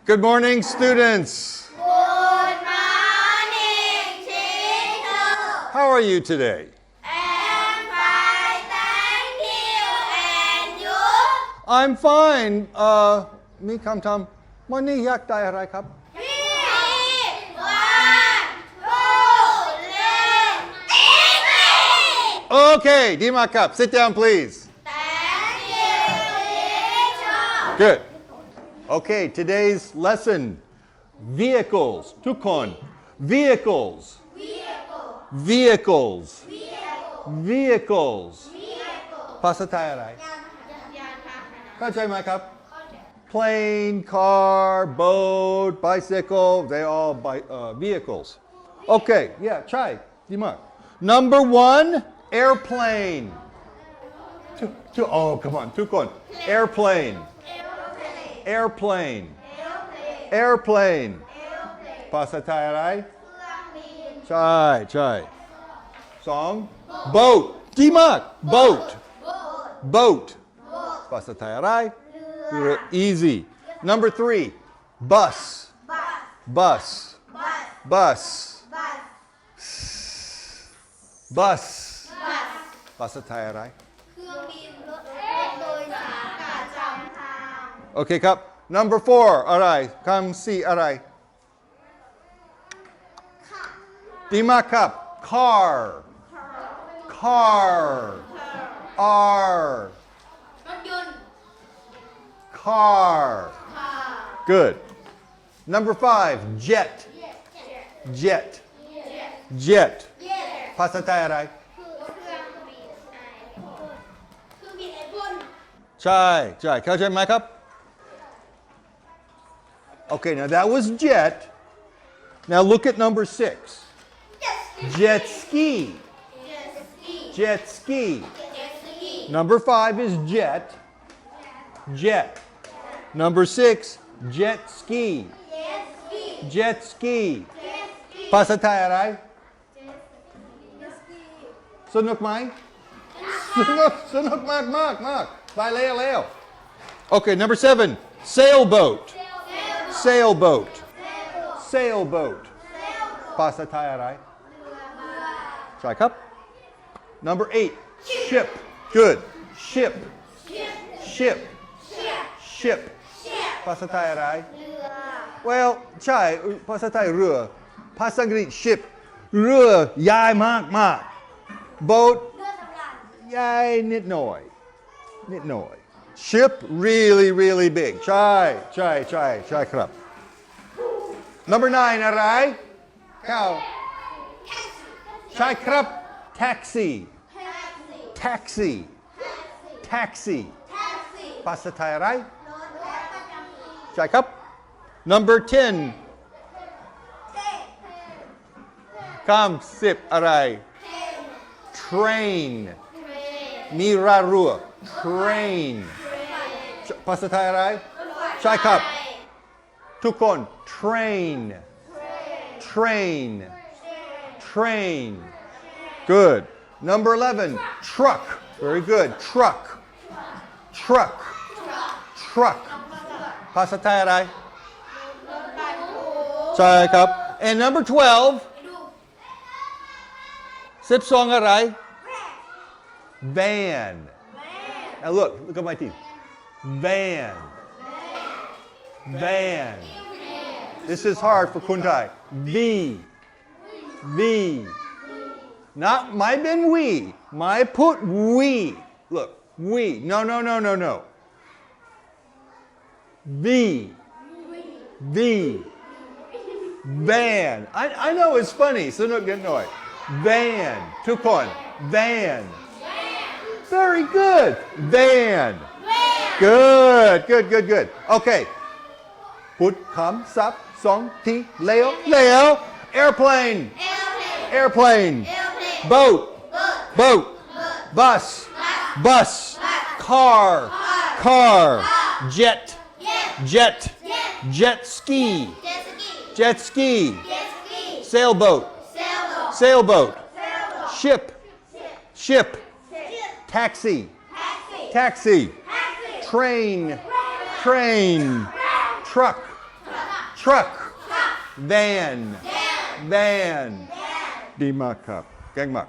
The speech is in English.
Good morning, students. Good morning, teacher. How are you today? I'm fine, thank you. And you? I'm fine. มีคำถามวันนี้อยากได้อะไรครับ Three, 1, 2, 3, English. Okay, ดีมากครับ Sit down, please. Thank you, teacher. Good. Okay, today's lesson. Vehicles. ทุกคน Vehicles. Vehicles. Vehicles. ภาษาไทยอะไร เข้าใจไหมครับ Plane, car, boat, bicycle, they all vehicles. Okay, yeah, ใช่ ดีมาก Number 1, airplane. Oh, come on, ทุกคน Airplane. Airplane. Airplane. ภาษาไทยอะไร ใช่ใช่ 2, boat. ดีมาก boat. Boat. ภาษาไทยอะไร Easy. Number 3, bus. Bus. Bus. Bus. ภาษาไทยอะไร โอเคครับ Number 4 อะไรคำสี่อะไร ดีมากครับ car car r car good Number 5 jet jet jet ภาษาไทยอะไร ใช่ใช่เข้าใจไหมครับ Okay, now that was jet. Now look at number 6. Jet ski. Jet ski. Number 5 is jet. Jet. Number 6, jet ski. Jet ski. ภาษาไทยอะไร สนุกไหม สนุกมากมากมากไปเร็ว Okay, number 7, sailboat. Sailboat. Sailboat. ภาษาไทยอะไร ใช่ครับ Number 8, ship. Good. Ship. Ship. Ship. ภาษาไทยอะไร Well ใช่ภาษาไทยเรือภาษาอังกฤษ ship เรือใหญ่มากมาก boat ใหญ่นิดหน่อย Ship really really big ใช่ครับ Number 9 อะไรเข้าใช่ครับ taxi ภาษาไทยอะไรใช่ครับ Number 10 คำ10อะไร train มีราเรือ train ภาษาไทยอะไรใช่ครับทุกคน train good Number 11 truck very good truck ภาษาไทยอะไรใช่ครับ and number 12 12อะไร van now look at my teeth van this is hard for คนไทย V not ไม่เป็น we ไม่พูด we look we no V van I know it's funny สนุกนิดหน่อย van ทุกคน van very good van good okay พูดคำศัพท์2 ทีเร็ว airplane boat bus car jet ski sailboat ship taxi truck truck van van ดีมากครับเก่งมาก